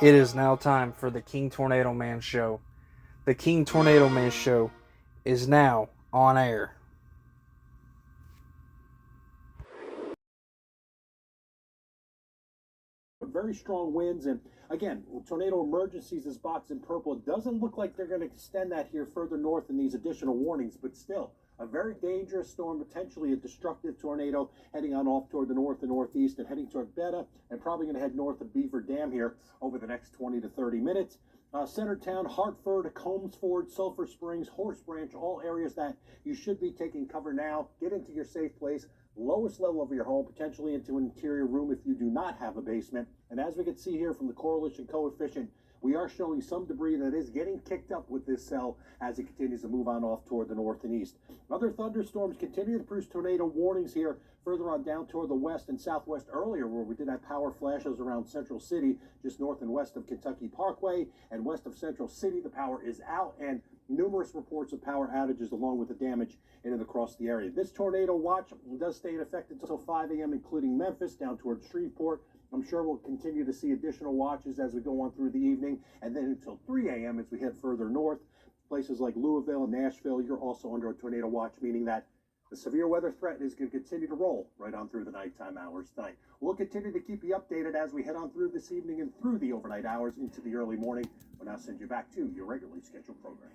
It is now time for the King Tornado Man Show. The King Tornado Man Show is now on air. Very strong winds, and again, tornado emergencies is boxed in purple. It doesn't look like they're going to extend that here further north in these additional warnings, but still a very dangerous storm, potentially a destructive tornado heading on off toward the north and northeast and heading toward Beta, and probably going to head north of Beaver Dam here over the next 20 to 30 minutes. Centertown, Hartford, Combsford, Sulphur Springs, Horse Branch, all areas that you should be taking cover now. Get into your safe place, lowest level of your home, potentially into an interior room if you do not have a basement. And as we can see here from the correlation coefficient, we are showing some debris that is getting kicked up with this cell as it continues to move on off toward the north and east. Other thunderstorms continue to produce tornado warnings here further on down toward the west and southwest earlier, where we did have power flashes around Central City, just north and west of Kentucky Parkway, and west of Central City. The power is out, and numerous reports of power outages along with the damage in and across the area. This tornado watch does stay in effect until 5 a.m., including Memphis down toward Shreveport. I'm sure we'll continue to see additional watches as we go on through the evening, and then until 3 a.m. as we head further north. Places like Louisville and Nashville, you're also under a tornado watch, meaning that the severe weather threat is going to continue to roll right on through the nighttime hours tonight. We'll continue to keep you updated as we head on through this evening and through the overnight hours into the early morning. We'll now send you back to your regularly scheduled program.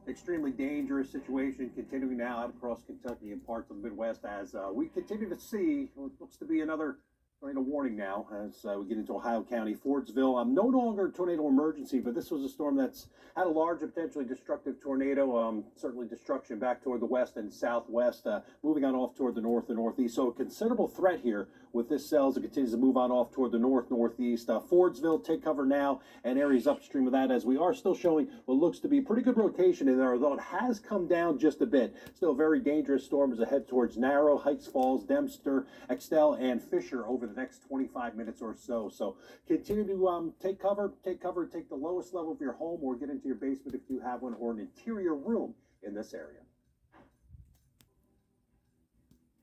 Extremely dangerous situation continuing now out across Kentucky and parts of the Midwest as we continue to see what looks to be another tornado warning now as we get into Ohio County, Fordsville. No longer a tornado emergency, but this was a storm that's had a large and potentially destructive tornado, certainly destruction back toward the west and southwest, moving on off toward the north and northeast. So a considerable threat here with this cell as it continues to move on off toward the northeast. Fordsville, take cover now, and areas upstream of that as we are still showing what looks to be pretty good rotation in there, although it has come down just a bit. Still a very dangerous storm as it heads towards Narrow, Heights Falls, Dempster, Extell, and Fisher over the next 25 minutes or so. So continue to take cover, take the lowest level of your home or get into your basement if you have one, or an interior room in this area.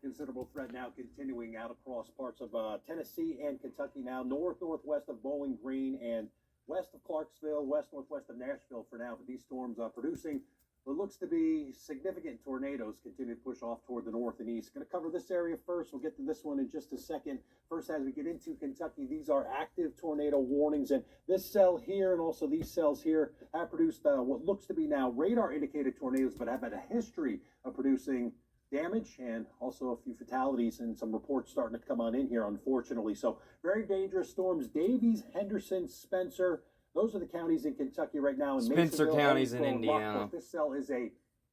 Considerable threat now continuing out across parts of Tennessee and Kentucky now, northwest of Bowling Green and west of Clarksville, northwest of Nashville for now. But these storms are producing what looks to be significant tornadoes continue to push off toward the north and east. Going to cover this area first. We'll get to this one in just a second. First, as we get into Kentucky, these are active tornado warnings, and this cell here and also these cells here have produced what looks to be now radar indicated tornadoes, but have had a history of producing damage and also a few fatalities, and some reports starting to come on in here, unfortunately. So very dangerous storms. Davies, Henderson, Spencer, those are the counties in Kentucky right now. And Spencer County's in Indiana. This cell is a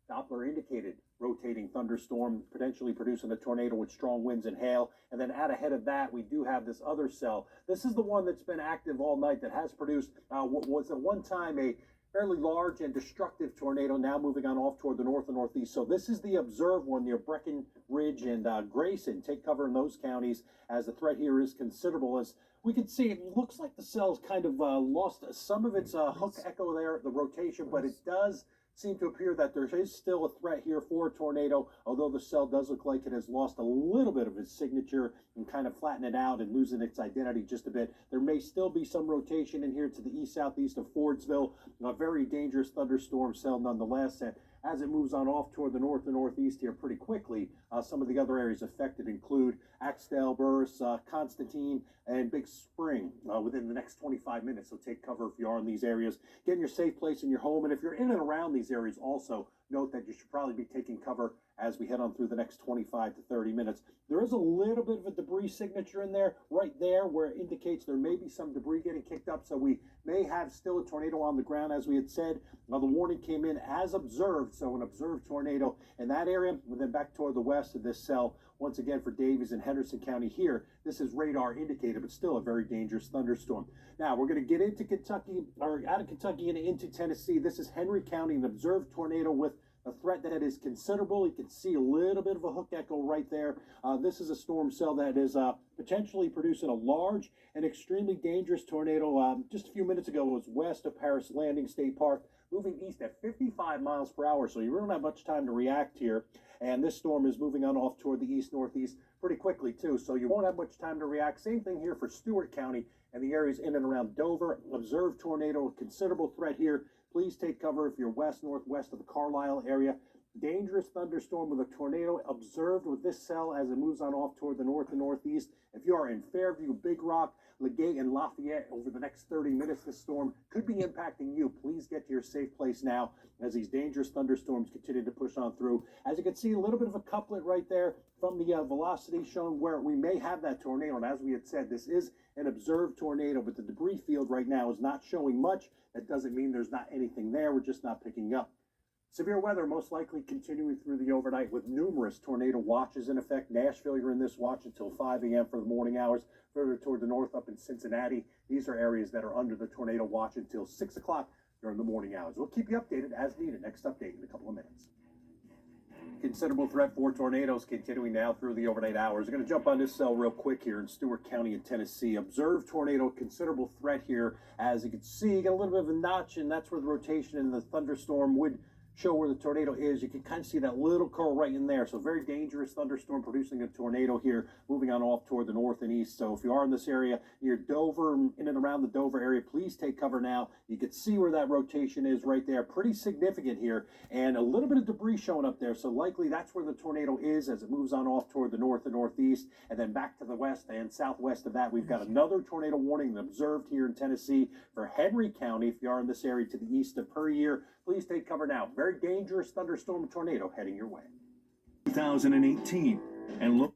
Doppler indicated rotating thunderstorm, potentially producing a tornado with strong winds and hail. And then out ahead of that, we do have this other cell. This is the one that's been active all night that has produced what was at one time a fairly large and destructive tornado, now moving on off toward the north and northeast. So this is the observed one near Breckenridge and Grayson. Take cover in those counties as the threat here is considerable. As we can see, it looks like the cell's kind of lost some of its hook echo there, the rotation, but it does seem to appear that there is still a threat here for a tornado, although the cell does look like it has lost a little bit of its signature and kind of flattened it out and losing its identity just a bit. There may still be some rotation in here to the east-southeast of Fordsville. A very dangerous thunderstorm cell nonetheless. And as it moves on off toward the north and northeast here pretty quickly, some of the other areas affected include Axtell, Burris, Constantine, and Big Spring within the next 25 minutes. So take cover if you are in these areas. Get in your safe place in your home. And if you're in and around these areas also, note that you should probably be taking cover as we head on through the next 25 to 30 minutes. There is a little bit of a debris signature in there, right there, where it indicates there may be some debris getting kicked up. So we may have still a tornado on the ground, as we had said. Now the warning came in as observed, so an observed tornado in that area. And then back toward the west of this cell, once again for Davies and Henderson County here, this is radar indicated, but still a very dangerous thunderstorm. Now we're going to get into Kentucky, or out of Kentucky and into Tennessee. This is Henry County, an observed tornado with a threat that is considerable. You can see a little bit of a hook echo right there. This is a storm cell that is potentially producing a large and extremely dangerous tornado. Just a few minutes ago, it was west of Paris Landing State Park, moving east at 55 miles per hour. So you really don't have much time to react here. And this storm is moving on off toward the east-northeast pretty quickly too. So you won't have much time to react. Same thing here for Stewart County and the areas in and around Dover. Observed tornado, a considerable threat here. Please take cover if you're west, northwest of the Carlisle area. Dangerous thunderstorm with a tornado observed with this cell as it moves on off toward the north and northeast. If you are in Fairview, Big Rock, Legate, and Lafayette over the next 30 minutes, this storm could be impacting you. Please get to your safe place now as these dangerous thunderstorms continue to push on through. As you can see, a little bit of a couplet right there from the velocity showing where we may have that tornado. And as we had said, this is an observed tornado, but the debris field right now is not showing much. That doesn't mean there's not anything there. We're just not picking up. Severe weather most likely continuing through the overnight with numerous tornado watches in effect. Nashville, you're in this watch until 5 a.m. for the morning hours. Further toward the north up in Cincinnati, these are areas that are under the tornado watch until 6 o'clock during the morning hours. We'll keep you updated as needed. Next update in a couple of minutes. Considerable threat for tornadoes continuing now through the overnight hours. I'm going to jump on this cell real quick here in Stewart County in Tennessee. Observed tornado, considerable threat here. As you can see, you got a little bit of a notch, and that's where the rotation in the thunderstorm would show where the tornado is. You can kind of see that little curl right in there. So very dangerous thunderstorm producing a tornado here, moving on off toward the north and east. So if you are in this area near Dover, in and around the Dover area, please take cover now. You can see where that rotation is right there. Pretty significant here, and a little bit of debris showing up there. So likely that's where the tornado is as it moves on off toward the north and northeast, and then back to the west and southwest of that. We've got another tornado warning observed here in Tennessee for Henry County. If you are in this area to the east of Puryear, please take cover now. Very dangerous thunderstorm tornado heading your way. 2018, and look.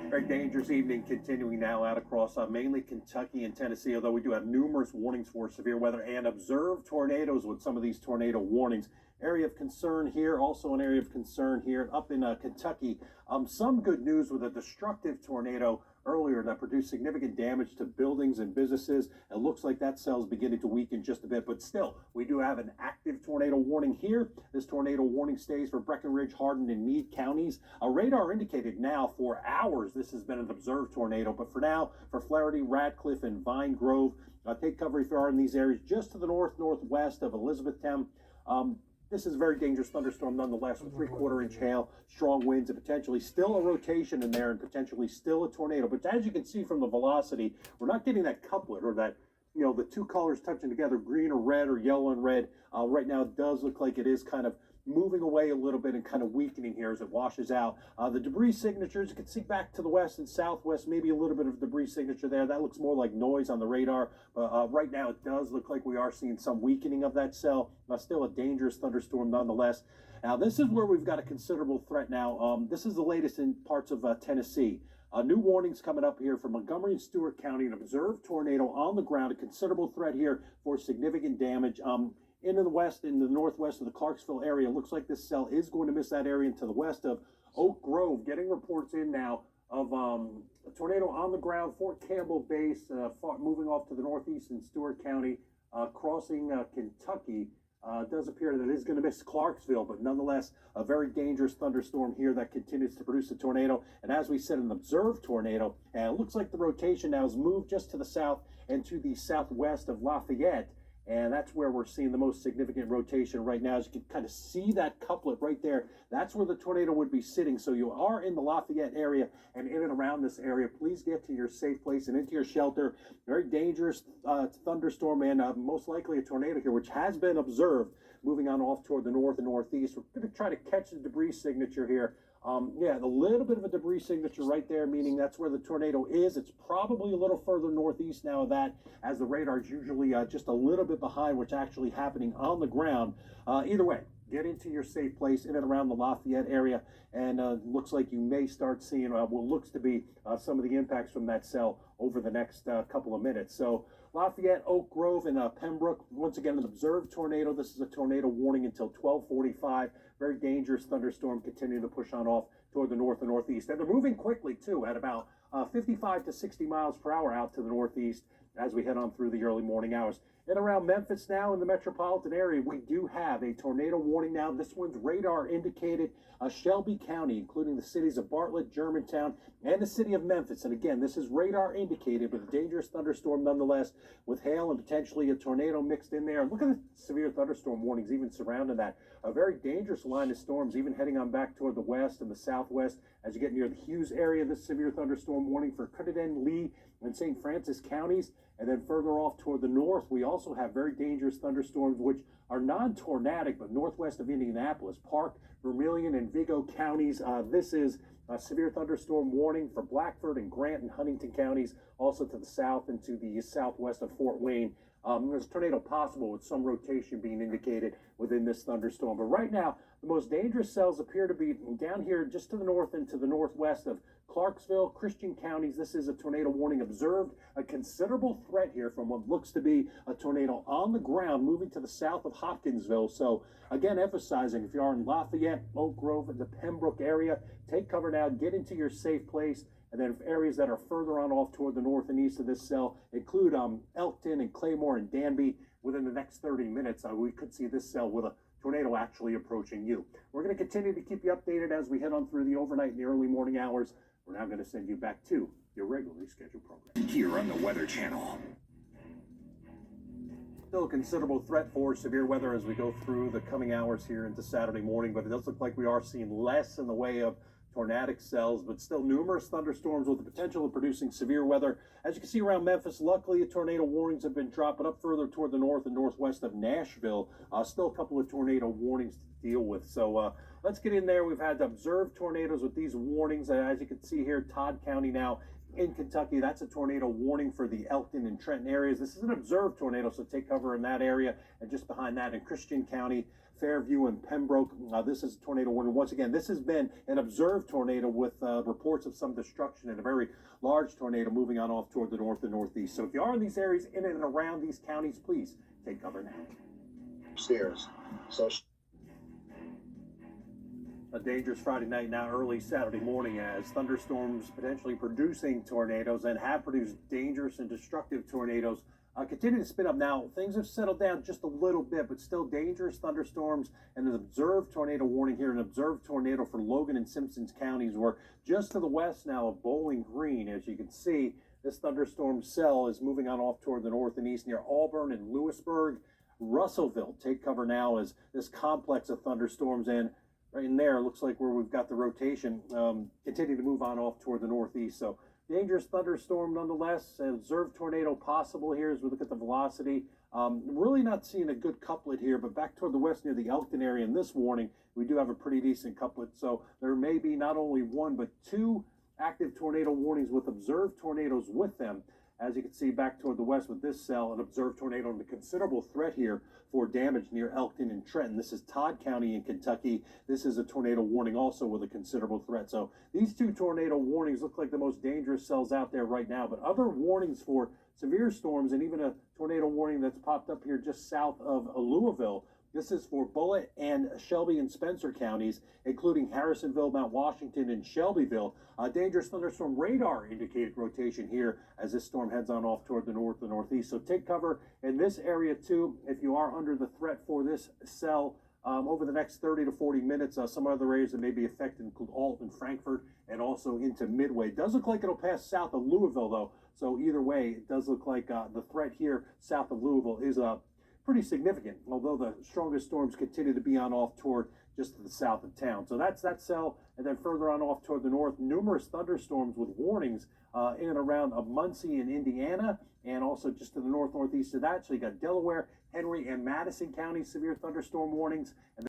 Very dangerous evening continuing now out across mainly Kentucky and Tennessee, although we do have numerous warnings for severe weather and observed tornadoes with some of these tornado warnings. Area of concern here, also an area of concern here up in Kentucky. Some good news with a destructive tornado earlier that produced significant damage to buildings and businesses. It looks like that cell is beginning to weaken just a bit, but still, we do have an active tornado warning here. This tornado warning stays for Breckenridge, Hardin, and Meade counties. A radar indicated now for hours this has been an observed tornado, but for now, for Flaherty, Radcliffe, and Vine Grove, take cover if you are in these areas just to the northwest of Elizabethtown. This is a very dangerous thunderstorm nonetheless with 3/4 inch hail, strong winds, and potentially still a rotation in there and potentially still a tornado. But as you can see from the velocity, we're not getting that couplet or that, the two colors touching together, green or red or yellow and red. Right now it does look like it is kind of moving away a little bit and kind of weakening here as it washes out. The debris signatures, you can see back to the west and southwest, maybe a little bit of debris signature there. That looks more like noise on the radar. But right now it does look like we are seeing some weakening of that cell. Still a dangerous thunderstorm nonetheless. Now this is where we've got a considerable threat now. This is the latest in parts of Tennessee. New warnings coming up here from Montgomery and Stewart County. An observed tornado on the ground, a considerable threat here for significant damage. Into the west, in the northwest of the Clarksville area. Looks like this cell is going to miss that area and to the west of Oak Grove. Getting reports in now of a tornado on the ground, Fort Campbell base, moving off to the northeast in Stewart County, crossing Kentucky. It does appear that it is going to miss Clarksville, but nonetheless, a very dangerous thunderstorm here that continues to produce a tornado. And as we said, an observed tornado. And it looks like the rotation now has moved just to the south and to the southwest of Lafayette. And that's where we're seeing the most significant rotation right now. As you can kind of see that couplet right there, that's where the tornado would be sitting. So you are in the Lafayette area and in and around this area. Please get to your safe place and into your shelter. Very dangerous thunderstorm and most likely a tornado here, which has been observed moving on off toward the north and northeast. We're going to try to catch the debris signature here. Yeah, a little bit of a debris signature right there, meaning that's where the tornado is. It's probably a little further northeast now of that, as the radar is usually just a little bit behind what's actually happening on the ground. Either way, get into your safe place in and around the Lafayette area, and looks like you may start seeing what looks to be some of the impacts from that cell over the next couple of minutes. So Lafayette, Oak Grove, and Pembroke, once again, an observed tornado. This is a tornado warning until 12:45. Very dangerous thunderstorm continuing to push on off toward the north and northeast. And they're moving quickly, too, at about 55 to 60 miles per hour out to the northeast as we head on through the early morning hours. And around Memphis now in the metropolitan area, we do have a tornado warning now. This one's radar indicated Shelby County, including the cities of Bartlett, Germantown, and the city of Memphis. And again, this is radar indicated, but a dangerous thunderstorm nonetheless, with hail and potentially a tornado mixed in there. Look at the severe thunderstorm warnings even surrounding that. A very dangerous line of storms, even heading on back toward the west and the southwest as you get near the Hughes area. This severe thunderstorm warning for Crittenden, Lee, and St. Francis counties. And then further off toward the north, we also have very dangerous thunderstorms, which are non-tornadic, but northwest of Indianapolis, Park, Vermilion, and Vigo counties. This is a severe thunderstorm warning for Blackford and Grant and Huntington counties, also to the south and to the southwest of Fort Wayne. There's a tornado possible with some rotation being indicated within this thunderstorm. But right now, the most dangerous cells appear to be down here just to the north and to the northwest of Clarksville, Christian counties. This is a tornado warning observed. A considerable threat here from what looks to be a tornado on the ground moving to the south of Hopkinsville. So again, emphasizing if you are in Lafayette, Oak Grove, and the Pembroke area, take cover now, get into your safe place. And then areas that are further on off toward the north and east of this cell include Elkton and Claymore and Danby. Within the next 30 minutes, we could see this cell with a tornado actually approaching you. We're going to continue to keep you updated as we head on through the overnight and the early morning hours. We're now going to send you back to your regularly scheduled program. Here on the Weather Channel. Still a considerable threat for severe weather as we go through the coming hours here into Saturday morning, but it does look like we are seeing less in the way of tornadic cells, but still numerous thunderstorms with the potential of producing severe weather. As you can see around Memphis, luckily tornado warnings have been dropped, but up further toward the north and northwest of Nashville, still a couple of tornado warnings to deal with. So let's get in there. We've had observed tornadoes with these warnings. As you can see here, Todd County now in Kentucky, that's a tornado warning for the Elkton and Trenton areas. This is an observed tornado, so take cover in that area. And just behind that in Christian County, Fairview and Pembroke, this is a tornado warning. Once again, this has been an observed tornado with reports of some destruction and a very large tornado moving on off toward the north and northeast. So if you are in these areas in and around these counties, please take cover now. Stairs. So a dangerous Friday night, now early Saturday morning, as thunderstorms potentially producing tornadoes and have produced dangerous and destructive tornadoes continue to spin up. Now, things have settled down just a little bit, but still dangerous thunderstorms and an observed tornado warning here, an observed tornado for Logan and Simpsons counties. We're just to the west now of Bowling Green. As you can see, this thunderstorm cell is moving on off toward the north and east near Auburn and Lewisburg. Russellville, take cover now as this complex of thunderstorms, and right in there looks like where we've got the rotation continue to move on off toward the northeast. So dangerous thunderstorm nonetheless. An observed tornado possible here as we look at the velocity. Really not seeing a good couplet here, but back toward the west near the Elkton area in this warning, we do have a pretty decent couplet. So there may be not only one, but two active tornado warnings with observed tornadoes with them. As you can see back toward the west with this cell, an observed tornado and a considerable threat here for damage near Elkton and Trenton. This is Todd County in Kentucky. This is a tornado warning also with a considerable threat. So these two tornado warnings look like the most dangerous cells out there right now. But other warnings for severe storms and even a tornado warning that's popped up here just south of Louisville. This is for Bullitt and Shelby and Spencer counties, including Harrisonville, Mount Washington, and Shelbyville. Dangerous thunderstorm radar indicated rotation here as this storm heads on off toward the north and northeast. So take cover in this area too if you are under the threat for this cell over the next 30 to 40 minutes. Some other areas that may be affected include Alton, Frankfort, and also into Midway. It does look like it'll pass south of Louisville though. So either way, it does look like the threat here south of Louisville is pretty significant, although the strongest storms continue to be on off toward just to the south of town. So that's that cell, and then further on off toward the north, numerous thunderstorms with warnings in and around Muncie in Indiana, and also just to the northeast of that. So you got Delaware, Henry, and Madison County severe thunderstorm warnings. And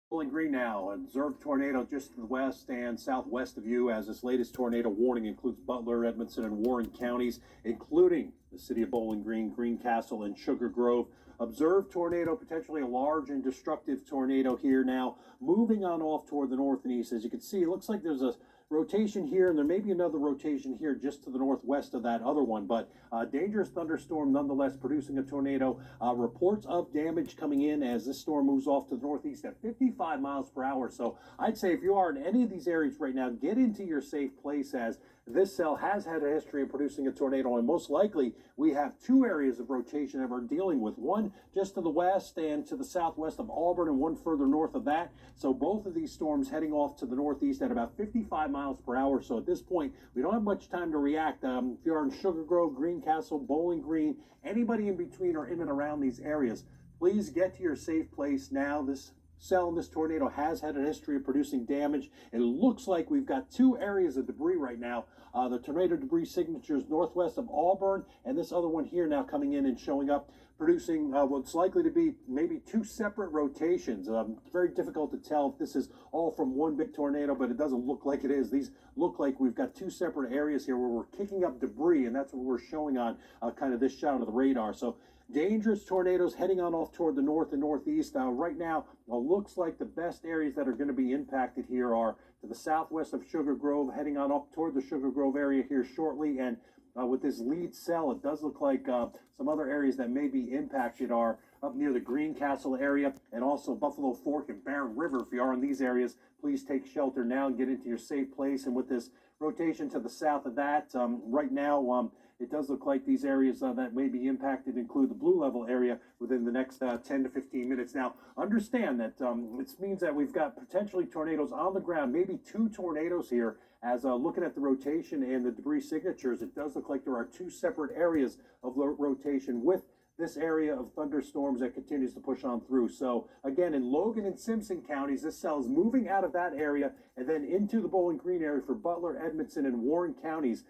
Bowling Green now, an observed tornado just to the west and southwest of you, as this latest tornado warning includes Butler, Edmonson, and Warren counties, including the city of Bowling Green, Greencastle, and Sugar Grove. Observed tornado, potentially a large and destructive tornado here now, moving on off toward the north and east. As you can see, it looks like there's a rotation here, and there may be another rotation here just to the northwest of that other one, but dangerous thunderstorm nonetheless producing a tornado. Reports of damage coming in as this storm moves off to the northeast at 55 miles per hour. So I'd say if you are in any of these areas right now, get into your safe place, as this cell has had a history of producing a tornado, and most likely we have two areas of rotation that we're dealing with, one just to the west and to the southwest of Auburn, and one further north of that. So both of these storms heading off to the northeast at about 55 miles per hour. So at this point, we don't have much time to react. If you're in Sugar Grove, Greencastle, Bowling Green, anybody in between or in and around these areas, please get to your safe place now. This cell in this tornado has had a history of producing damage. It looks like we've got two areas of debris right now. The tornado debris signatures northwest of Auburn, and this other one here now coming in and showing up, producing what's likely to be maybe two separate rotations. It's very difficult to tell if this is all from one big tornado, but it doesn't look like it is. These look like we've got two separate areas here where we're kicking up debris, and that's what we're showing on kind of this shot of the radar. So dangerous tornadoes heading on off toward the north and northeast. Right now, looks like the best areas that are going to be impacted here are to the southwest of Sugar Grove, heading on up toward the Sugar Grove area here shortly. And with this lead cell, it does look like some other areas that may be impacted are up near the Greencastle area and also Buffalo Fork and Barren River. If you are in these areas, please take shelter now and get into your safe place. And with this rotation to the south of that, right now, it does look like these areas that may be impacted include the blue level area within the next 10 to 15 minutes. Now, understand that it means that we've got potentially tornadoes on the ground, maybe two tornadoes here. As looking at the rotation and the debris signatures, it does look like there are two separate areas of rotation with this area of thunderstorms that continues to push on through. So again, in Logan and Simpson counties, this cell is moving out of that area and then into the Bowling Green area for Butler, Edmonson, and Warren counties.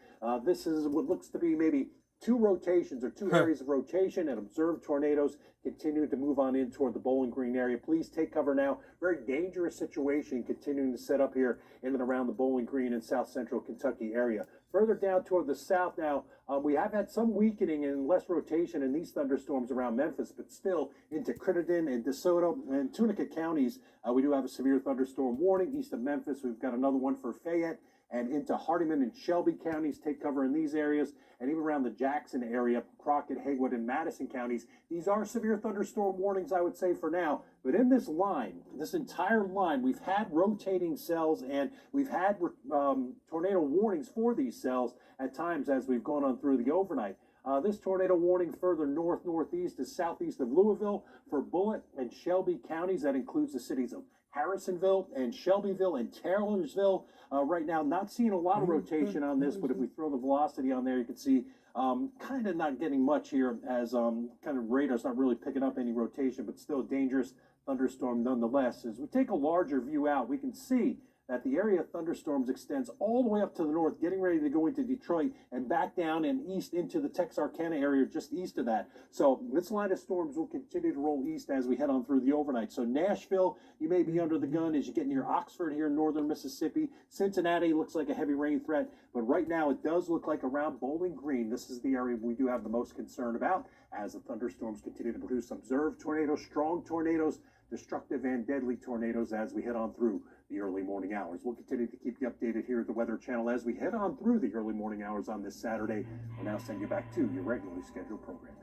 This is what looks to be maybe two rotations or two areas of rotation, and observed tornadoes continuing to move on in toward the Bowling Green area. Please take cover now. Very dangerous situation continuing to set up here in and around the Bowling Green and south central Kentucky area. Further down toward the south now, we have had some weakening and less rotation in these thunderstorms around Memphis, but still into Crittenden and DeSoto and Tunica counties. We do have a severe thunderstorm warning east of Memphis. We've got another one for Fayette and into Hardeman and Shelby counties. Take cover in these areas, and even around the Jackson area, Crockett, Haywood, and Madison counties. These are severe thunderstorm warnings, I would say, for now. But in this line, this entire line, we've had rotating cells, and we've had tornado warnings for these cells at times as we've gone on through the overnight. This tornado warning further north-northeast is southeast of Louisville for Bullitt and Shelby counties. That includes the cities of Harrisonville and Shelbyville and Taylorsville. Right now, not seeing a lot of rotation on this, but if we throw the velocity on there, you can see kind of not getting much here as kind of radar's not really picking up any rotation, but still dangerous thunderstorm nonetheless. As we take a larger view out, we can see that the area of thunderstorms extends all the way up to the north, getting ready to go into Detroit and back down and east into the Texarkana area just east of that. So this line of storms will continue to roll east as we head on through the overnight. So Nashville, you may be under the gun as you get near Oxford here in northern Mississippi. Cincinnati looks like a heavy rain threat, but right now it does look like around Bowling Green. This is the area we do have the most concern about as the thunderstorms continue to produce observed tornadoes, strong tornadoes, destructive and deadly tornadoes as we head on through the early morning hours. We'll continue to keep you updated here at the Weather Channel as we head on through the early morning hours on this Saturday. We'll now send you back to your regularly scheduled programming.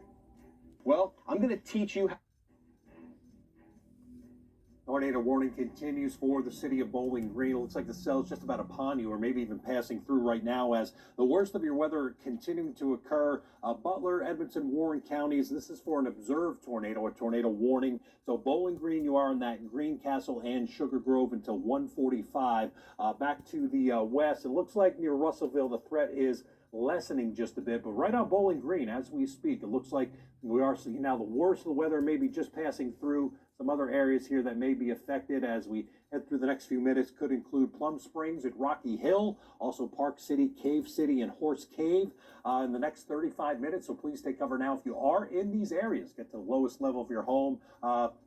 Well, I'm going to teach you how. Tornado warning continues for the city of Bowling Green. It looks like the cell's just about upon you, or maybe even passing through right now, as the worst of your weather continuing to occur. Butler, Edmonson, Warren counties. This is for an observed tornado, a tornado warning. So Bowling Green, you are in that Greencastle and Sugar Grove until 1:45. Back to the west, it looks like near Russellville, the threat is lessening just a bit, but right on Bowling Green as we speak, it looks like we are seeing now the worst of the weather may be just passing through. Some other areas here that may be affected as we head through the next few minutes could include Plum Springs at Rocky Hill, also Park City, Cave City, and Horse Cave in the next 35 minutes. So please take cover now if you are in these areas. Get to the lowest level of your home.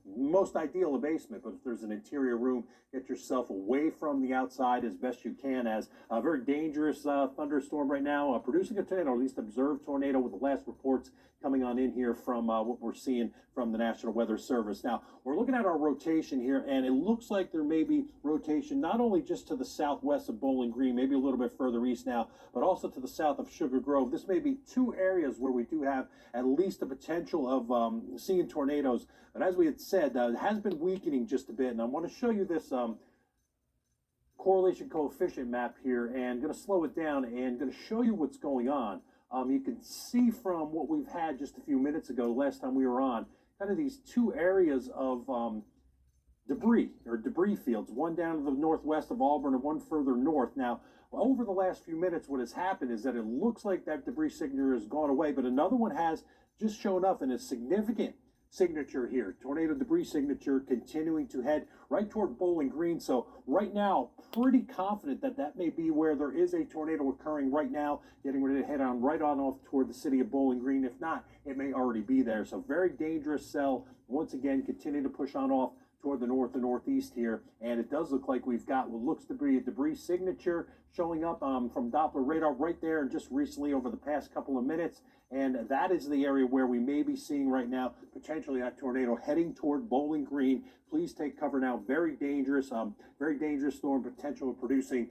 Most ideal a basement, but if there's an interior room, get yourself away from the outside as best you can, as a very dangerous thunderstorm right now, producing a tornado, or at least observed tornado, with the last reports coming on in here from what we're seeing from the National Weather Service. Now, we're looking at our rotation here, and it looks like there may be rotation not only just to the southwest of Bowling Green, maybe a little bit further east now, but also to the south of Sugar Grove. This may be two areas where we do have at least the potential of seeing tornadoes. But as we had said, it has been weakening just a bit, and I want to show you this correlation coefficient map here and going to slow it down and going to show you what's going on. You can see from what we've had just a few minutes ago, last time we were on, kind of these two areas of debris fields, one down to the northwest of Auburn and one further north. Now, over the last few minutes, what has happened is that it looks like that debris signature has gone away, but another one has just shown up in a significant signature here. Tornado debris signature continuing to head right toward Bowling Green. So right now, pretty confident that that may be where there is a tornado occurring right now, getting ready to head on right on off toward the city of Bowling Green. If not, it may already be there. So very dangerous cell. Once again, continue to push on off toward the north and northeast here, and it does look like we've got what looks to be a debris signature showing up from Doppler radar right there, and just recently over the past couple of minutes. And that is the area where we may be seeing right now potentially that tornado heading toward Bowling Green. Please take cover now. Very dangerous storm, potential of producing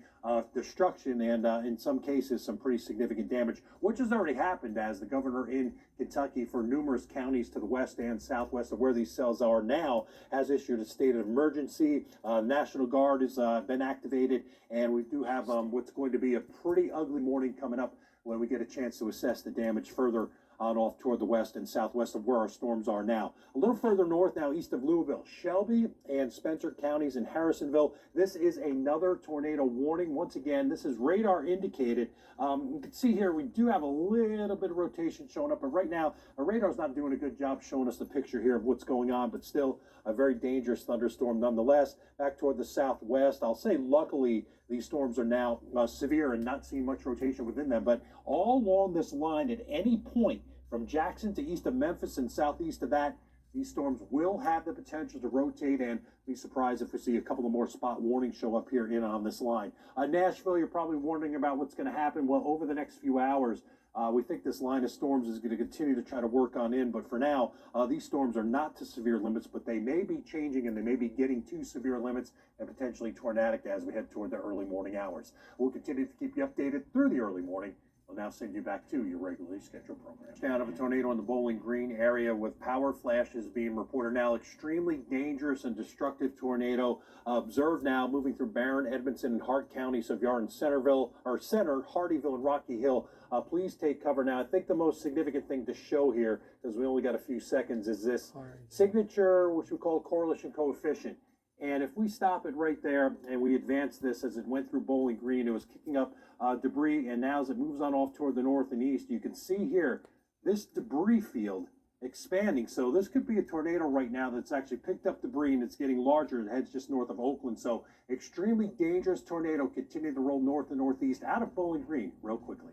destruction and in some cases some pretty significant damage, which has already happened, as the governor in Kentucky for numerous counties to the west and southwest of where these cells are now has issued a state of emergency. National Guard has been activated, and we do have what's going to be a pretty ugly morning coming up when we get a chance to assess the damage further on off toward the west and southwest of where our storms are now. A little further north now, east of Louisville, Shelby and Spencer counties in Harrisonville. This is another tornado warning. Once again, this is radar indicated. You can see here we do have a little bit of rotation showing up, but right now our radar's not doing a good job showing us the picture here of what's going on, but still a very dangerous thunderstorm nonetheless. Back toward the southwest, I'll say luckily these storms are now severe and not seeing much rotation within them, but all along this line at any point from Jackson to east of Memphis and southeast of that, these storms will have the potential to rotate, and be surprised if we see a couple of more spot warnings show up here in on this line. Nashville, you're probably wondering about what's going to happen. Well, over the next few hours, we think this line of storms is going to continue to try to work on in, but for now, these storms are not to severe limits, but they may be changing and they may be getting to severe limits and potentially tornadic as we head toward the early morning hours. We'll continue to keep you updated through the early morning. We'll now send you back to your regularly scheduled program. Down of a tornado in the Bowling Green area with power flashes being reported now. Extremely dangerous and destructive tornado observed now moving through Barron, Edmondson, and Hart counties. So if you are in Centerville or Center, Hardyville, and Rocky Hill, please take cover now. I think the most significant thing to show here, because we only got a few seconds, is this signature, which we call correlation coefficient. And if we stop it right there and we advance this as it went through Bowling Green, it was kicking up debris, and now as it moves on off toward the north and east, you can see here this debris field expanding. So this could be a tornado right now that's actually picked up debris and it's getting larger and heads just north of Oakland. So extremely dangerous tornado continuing to roll north and northeast out of Bowling Green real quickly.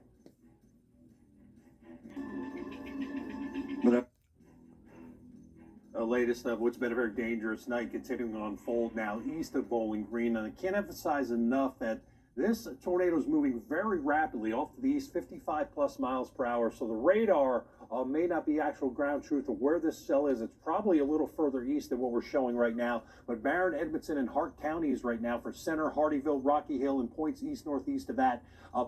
The latest of what's been a very dangerous night continuing to unfold now east of Bowling Green. And I can't emphasize enough that this tornado is moving very rapidly off to the east, 55 plus miles per hour. So the radar may not be actual ground truth of where this cell is. It's probably a little further east than what we're showing right now. But Barron, Edmondson, and Hart counties right now for Center, Hardyville, Rocky Hill, and points east, northeast of that.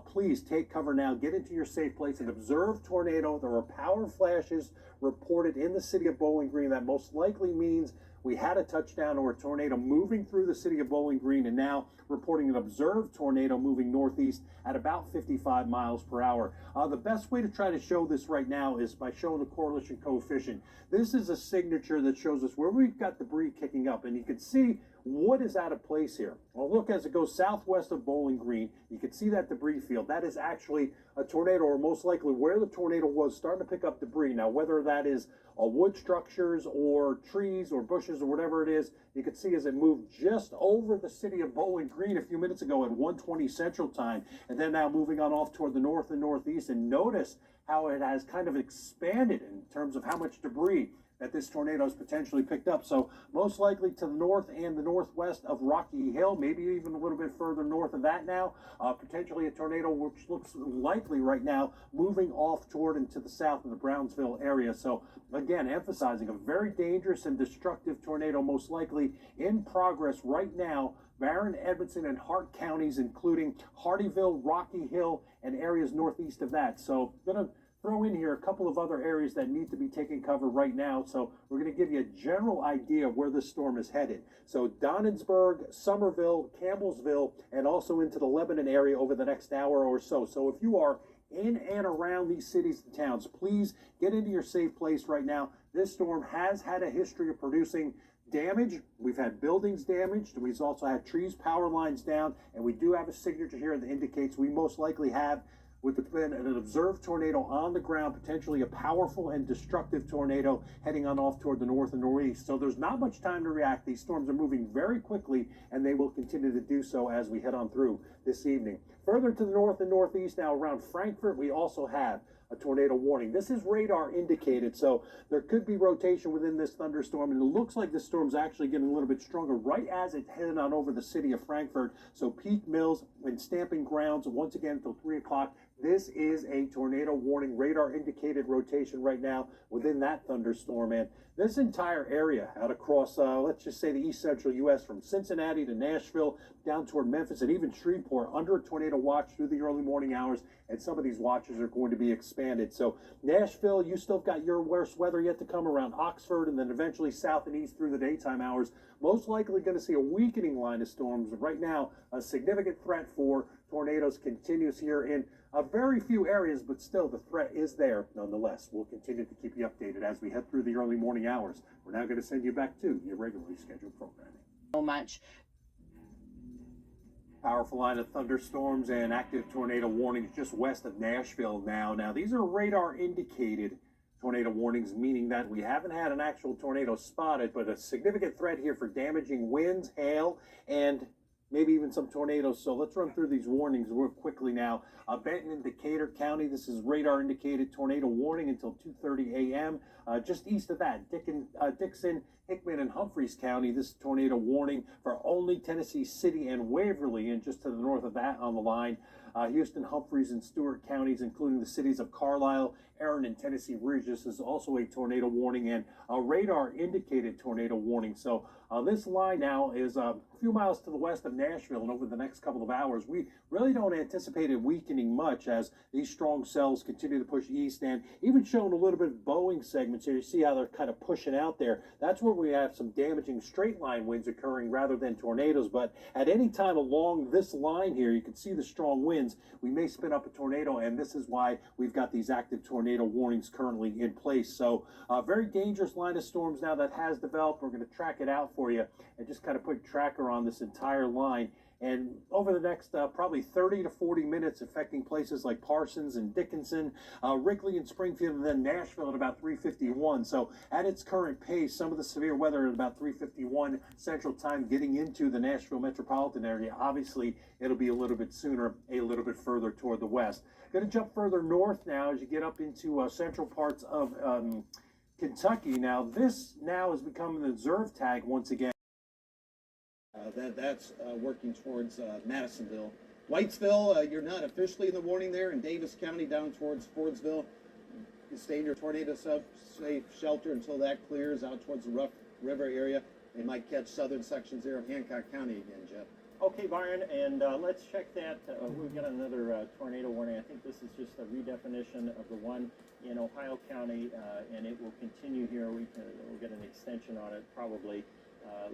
Please take cover now. Get into your safe place and observe tornado. There are power flashes reported in the city of Bowling Green. That most likely means we had a touchdown or a tornado moving through the city of Bowling Green, and now reporting an observed tornado moving northeast at about 55 miles per hour. The best way to try to show this right now is by showing the correlation coefficient. This is a signature that shows us where we've got debris kicking up, and you can see what is out of place here. Well, look, as it goes southwest of Bowling Green, you can see that debris field. That is actually a tornado, or most likely where the tornado was starting to pick up debris. Now, whether that is wood structures or trees or bushes or whatever it is, you can see as it moved just over the city of Bowling Green a few minutes ago at 1:20 Central Time, and then now moving on off toward the north and northeast. And notice how it has kind of expanded in terms of how much debris that this tornado has potentially picked up. So most likely to the north and the northwest of Rocky Hill, maybe even a little bit further north of that now, potentially a tornado which looks likely right now moving off toward into the south of the Brownsville area. So again, emphasizing a very dangerous and destructive tornado most likely in progress right now. Barron, Edmondson, and Hart counties, including Hardyville, Rocky Hill, and areas northeast of that. So going to throw in here a couple of other areas that need to be taking cover right now. So we're going to give you a general idea of where this storm is headed. So Donnensburg, Somerville, Campbellsville, and also into the Lebanon area over the next hour or so. So if you are in and around these cities and towns, please get into your safe place right now. This storm has had a history of producing damage. We've had buildings damaged. We've also had trees, power lines down, and we do have a signature here that indicates we most likely have, with an observed tornado on the ground, potentially a powerful and destructive tornado heading on off toward the north and northeast. So there's not much time to react. These storms are moving very quickly, and they will continue to do so as we head on through this evening. Further to the north and northeast now around Frankfurt, we also have a tornado warning. This is radar indicated, so there could be rotation within this thunderstorm, and it looks like this storm's actually getting a little bit stronger right as it headed on over the city of Frankfurt. So Peak Mills and Stamping Grounds once again until 3 o'clock. This is a tornado warning, radar indicated rotation right now within that thunderstorm. And this entire area out across, let's just say the east central U.S. from Cincinnati to Nashville down toward Memphis and even Shreveport under a tornado watch through the early morning hours. And some of these watches are going to be expanded. So Nashville, you still got your worst weather yet to come around Oxford, and then eventually south and east through the daytime hours. Most likely going to see a weakening line of storms. Right now, a significant threat for tornadoes continues here in a very few areas, but still the threat is there nonetheless. We'll continue to keep you updated as we head through the early morning hours. We're now going to send you back to your regularly scheduled programming. So much. Powerful line of thunderstorms and active tornado warnings just west of Nashville now. Now, these are radar indicated tornado warnings, meaning that we haven't had an actual tornado spotted, but a significant threat here for damaging winds, hail, and maybe even some tornadoes. So let's run through these warnings real quickly now. Benton and Decatur County, this is radar indicated tornado warning until 2:30 a.m. Just east of that, Dixon, Hickman, and Humphreys County, this tornado warning for only Tennessee City and Waverly, and just to the north of that on the line. Houston, Humphreys, and Stewart counties, including the cities of Carlisle, Erin, and Tennessee Ridge. This is also a tornado warning and a radar indicated tornado warning. So this line now is a few miles to the west of Nashville, and over the next couple of hours, we really don't anticipate it weakening much as these strong cells continue to push east, and even showing a little bit of bowing segments here. You see how they're kind of pushing out there. That's where we have some damaging straight line winds occurring rather than tornadoes. But at any time along this line here, you can see the strong winds. We may spin up a tornado, and this is why we've got these active tornado warnings currently in place. So a very dangerous line of storms now that has developed. We're going to track it out for you and just kind of put a tracker on this entire line. And over the next probably 30 to 40 minutes, affecting places like Parsons and Dickinson, Rickley and Springfield, and then Nashville at about 3:51. So at its current pace, some of the severe weather at about 3:51 Central Time getting into the Nashville metropolitan area. Obviously, it'll be a little bit sooner, a little bit further toward the west. Going to jump further north now as you get up into central parts of Kentucky. Now, this now has become an observed tag once again. That's working towards Madisonville. Whitesville, you're not officially in the warning there. In Davis County down towards Fordsville, you stay in your tornado safe shelter until that clears out towards the Rough River area. They might catch southern sections there of Hancock County again, Jeff. Okay, Byron, and let's check that. We've got another tornado warning. I think this is just a redefinition of the one in Ohio County, and it will continue here. We'll get an extension on it probably.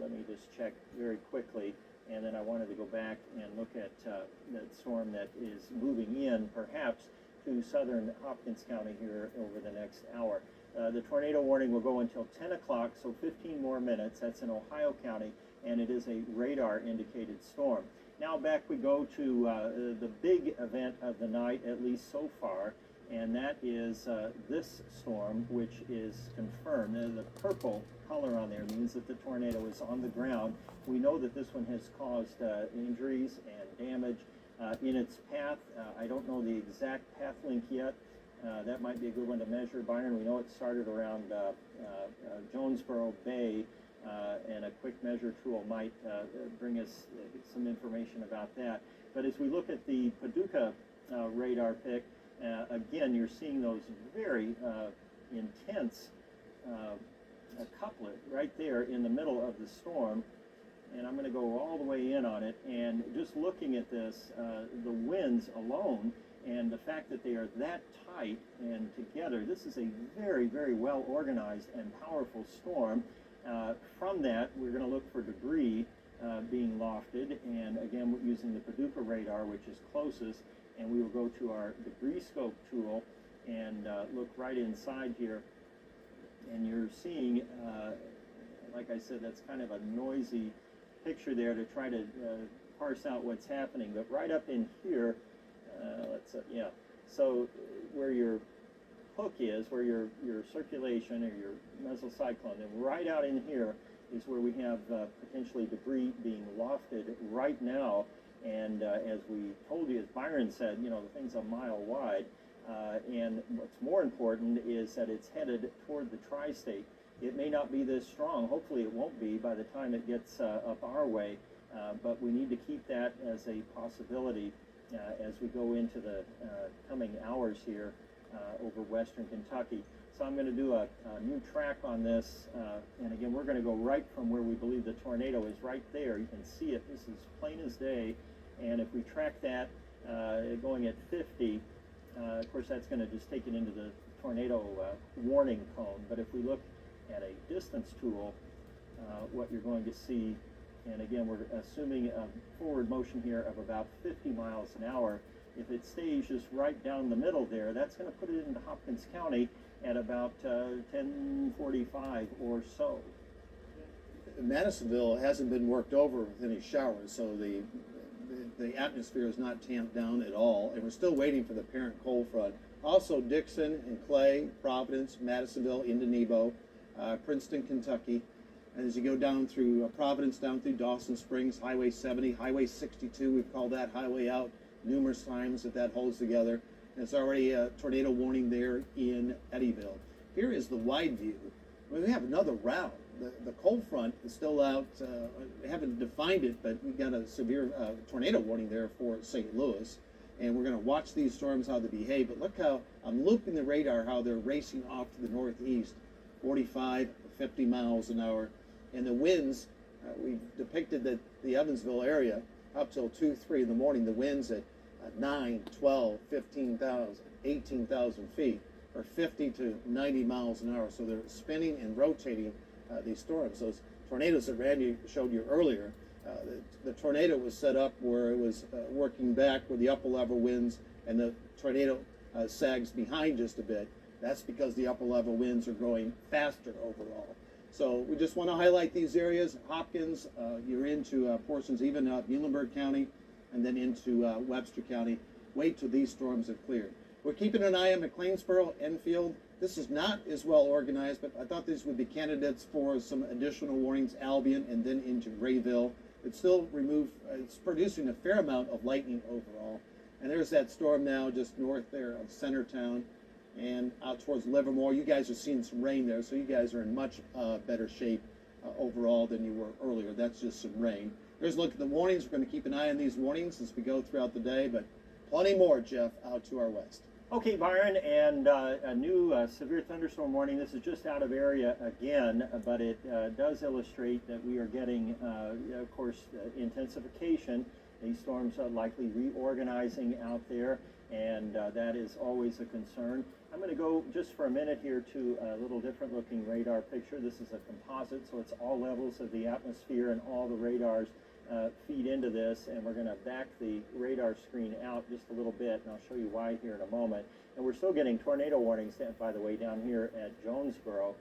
Let me just check very quickly, and then I wanted to go back and look at that storm that is moving in, perhaps, to southern Hopkins County here over the next hour. The tornado warning will go until 10 o'clock, so 15 more minutes. That's in Ohio County, and it is a radar-indicated storm. Now back we go to the big event of the night, at least so far, and that is this storm, which is confirmed. The purple color on there means that the tornado is on the ground. We know that this one has caused injuries and damage in its path. I don't know the exact path link yet. That might be a good one to measure, Byron. We know it started around Jonesboro Bay, and a quick measure tool might bring us some information about that. But as we look at the Paducah radar pick, again, you're seeing those very intense couplet right there in the middle of the storm. And I'm going to go all the way in on it. And just looking at this, the winds alone And the fact that they are that tight and together, this is a very, very well organized and powerful storm. From that, we're going to look for debris being lofted, and again, we're using the Paducah radar, which is closest, and we will go to our debris scope tool and look right inside here, and you're seeing, like I said, that's kind of a noisy picture there to try to parse out what's happening, but right up in here, yeah, so where your hook is, where your circulation or your mesocyclone, and right out in here is where we have potentially debris being lofted right now. And as we told you, as Byron said, you know, the thing's a mile wide. And what's more important is that it's headed toward the tri-state. It may not be this strong. Hopefully it won't be by the time it gets up our way. But we need to keep that as a possibility as we go into the coming hours here over western Kentucky. So I'm going to do a new track on this, and again, we're going to go right from where we believe the tornado is, right there. You can see it. This is plain as day, and if we track that going at 50, of course, that's going to just take it into the tornado warning cone. But if we look at a distance tool, what you're going to see, and again, we're assuming a forward motion here of about 50 miles an hour. If it stays just right down the middle there, that's going to put it into Hopkins County at about 10:45 or so. Madisonville hasn't been worked over with any showers, so the atmosphere is not tamped down at all, and we're still waiting for the parent cold front. Also, Dixon and Clay, Providence, Madisonville, into Nebo, Princeton, Kentucky. And as you go down through Providence, down through Dawson Springs, Highway 70, Highway 62, we've called that highway out numerous times that holds together. And it's already a tornado warning there in Eddyville. Here is the wide view. We have another round. The cold front is still out. We haven't defined it, but we've got a severe tornado warning there for St. Louis. And we're going to watch these storms, how they behave. But look how I'm looping the radar, how they're racing off to the northeast, 45, 50 miles an hour. And the winds, we've depicted that the Evansville area up till 2, 3 in the morning, the winds at 9, 12, 15,000, 18,000 feet, or 50 to 90 miles an hour. So they're spinning and rotating these storms. Those tornadoes that Randy showed you earlier, the tornado was set up where it was working back with the upper level winds, and the tornado sags behind just a bit. That's because the upper level winds are growing faster overall. So we just want to highlight these areas. Hopkins, you're into portions even Muhlenberg County, and then into Webster County. Wait till these storms have cleared. We're keeping an eye on McLeansboro, Enfield. This is not as well organized, but I thought these would be candidates for some additional warnings. Albion, and then into Rayville. It's still it's producing a fair amount of lightning overall. And there's that storm now just north there of Centertown and out towards Livermore. You guys are seeing some rain there, so you guys are in much better shape overall than you were earlier. That's just some rain. Here's a look at the warnings. We're going to keep an eye on these warnings as we go throughout the day, but plenty more, Jeff, out to our west. Okay, Byron, and a new severe thunderstorm warning. This is just out of area again, but it does illustrate that we are getting, of course, intensification. These storms are likely reorganizing out there, and that is always a concern. I'm going to go just for a minute here to a little different looking radar picture. This is a composite, so it's all levels of the atmosphere and all the radars feed into this, and we're going to back the radar screen out just a little bit, and I'll show you why here in a moment. And we're still getting tornado warnings, by the way, down here at Jonesboro.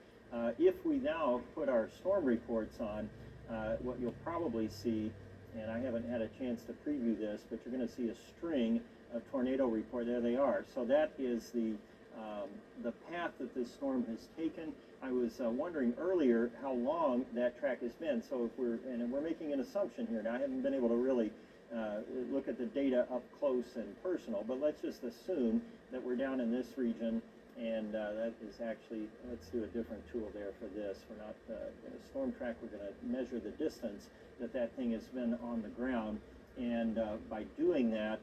If we now put our storm reports on, what you'll probably see, and I haven't had a chance to preview this, but you're going to see a string of tornado report. There they are. So that is the path that this storm has taken. I was wondering earlier how long that track has been. So if we're making an assumption here. Now I haven't been able to really look at the data up close and personal, but let's just assume that we're down in this region, and that is actually, let's do a different tool there for this. We're not going to storm track. We're going to measure the distance that thing has been on the ground, and by doing that,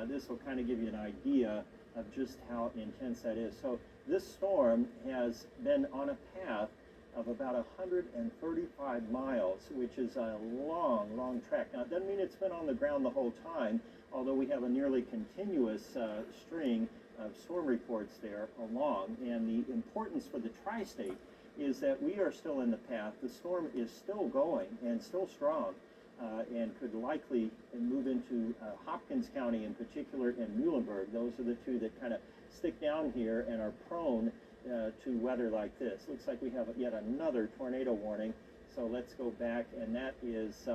this will kind of give you an idea of just how intense that is. So this storm has been on a path of about 135 miles, which is a long, long track. Now, it doesn't mean it's been on the ground the whole time. although we have a nearly continuous string of storm reports there along. And the importance for the tri-state is that we are still in the path. The storm is still going and still strong, and could likely move into Hopkins County in particular, and Muhlenberg. Those are the two that kind of stick down here and are prone to weather like this. Looks like we have yet another tornado warning. So let's go back, and that is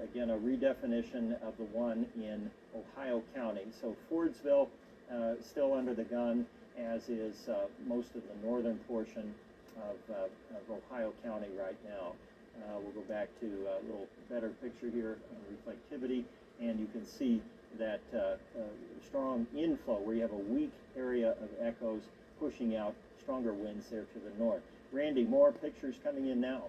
again a redefinition of the one in Ohio County. So Fordsville still under the gun, as is most of the northern portion of Ohio County right now. We'll go back to a little better picture here on reflectivity, and you can see that strong inflow where you have a weak area of echoes pushing out stronger winds there to the north. Randy, more pictures coming in now.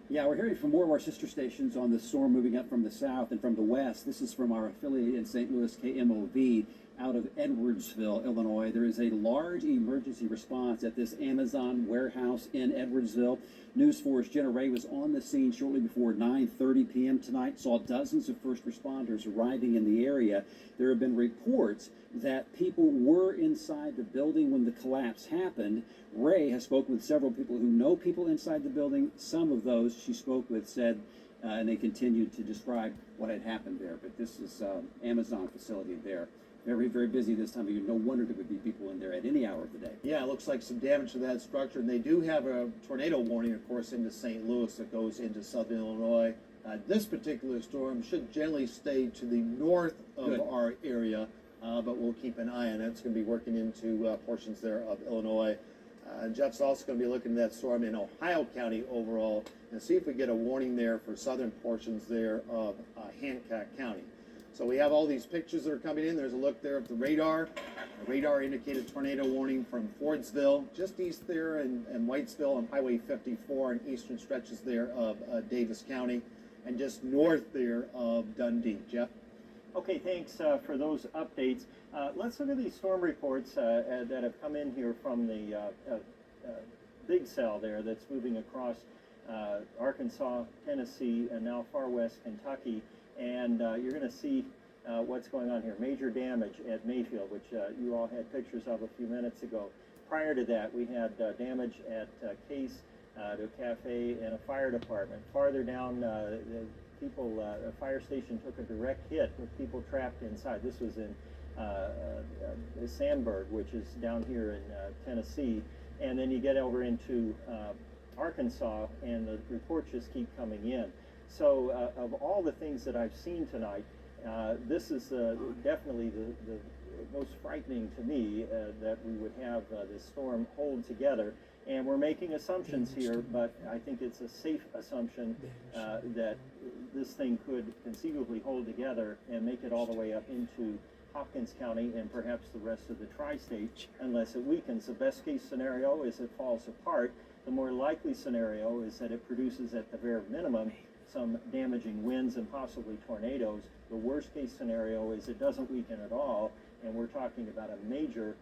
Yeah, we're hearing from more of our sister stations on the storm moving up from the south and from the west. This is from our affiliate in St. Louis, KMOV, out of Edwardsville, Illinois. There is a large emergency response at this Amazon warehouse in Edwardsville. News 4's Jenna Ray was on the scene shortly before 9:30 p.m. tonight, saw dozens of first responders arriving in the area. There have been reports that people were inside the building when the collapse happened. Ray has spoken with several people who know people inside the building. Some of those she spoke with said, and they continued to describe what had happened there. But this is Amazon facility there. Very, very busy this time of year. No wonder there would be people in there at any hour of the day. Yeah, it looks like some damage to that structure. And they do have a tornado warning, of course, into St. Louis that goes into southern Illinois. This particular storm should generally stay to the north of our area, but we'll keep an eye on it. It's going to be working into portions there of Illinois. Jeff's also going to be looking at that storm in Ohio County overall and see if we get a warning there for southern portions there of Hancock County. So we have all these pictures that are coming in. There's a look there at the radar. The radar indicated tornado warning from Fordsville, just east there, and Whitesville on Highway 54 and eastern stretches there of Davis County, and just north there of Dundee. Jeff? Okay, thanks for those updates. Let's look at these storm reports that have come in here from the big cell there that's moving across Arkansas, Tennessee, and now far west Kentucky. And you're going to see what's going on here. Major damage at Mayfield, which you all had pictures of a few minutes ago. Prior to that, we had damage at Case, to a cafe and a fire department. Farther down, a fire station took a direct hit with people trapped inside. This was in Sandburg, which is down here in Tennessee. And then you get over into Arkansas, and the reports just keep coming in. So of all the things that I've seen tonight, this is definitely the most frightening to me, that we would have this storm hold together. And we're making assumptions here, but I think it's a safe assumption that this thing could conceivably hold together and make it all the way up into Hopkins County and perhaps the rest of the tri-state, unless it weakens. The best case scenario is it falls apart. The more likely scenario is that it produces at the bare minimum some damaging winds and possibly tornadoes. The worst case scenario is it doesn't weaken at all, and we're talking about a major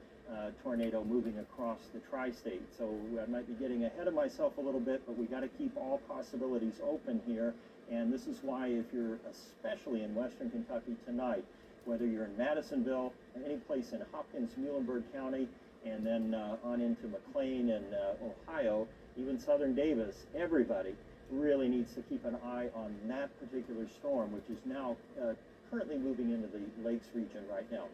tornado moving across the tri-state. So I might be getting ahead of myself a little bit, but we got to keep all possibilities open here. And this is why, if you're especially in western Kentucky tonight, whether you're in Madisonville, any place in Hopkins, Muhlenberg County, and then on into McLean and Ohio, even southern Davis, everybody really needs to keep an eye on that particular storm, which is now currently moving into the Lakes region right now.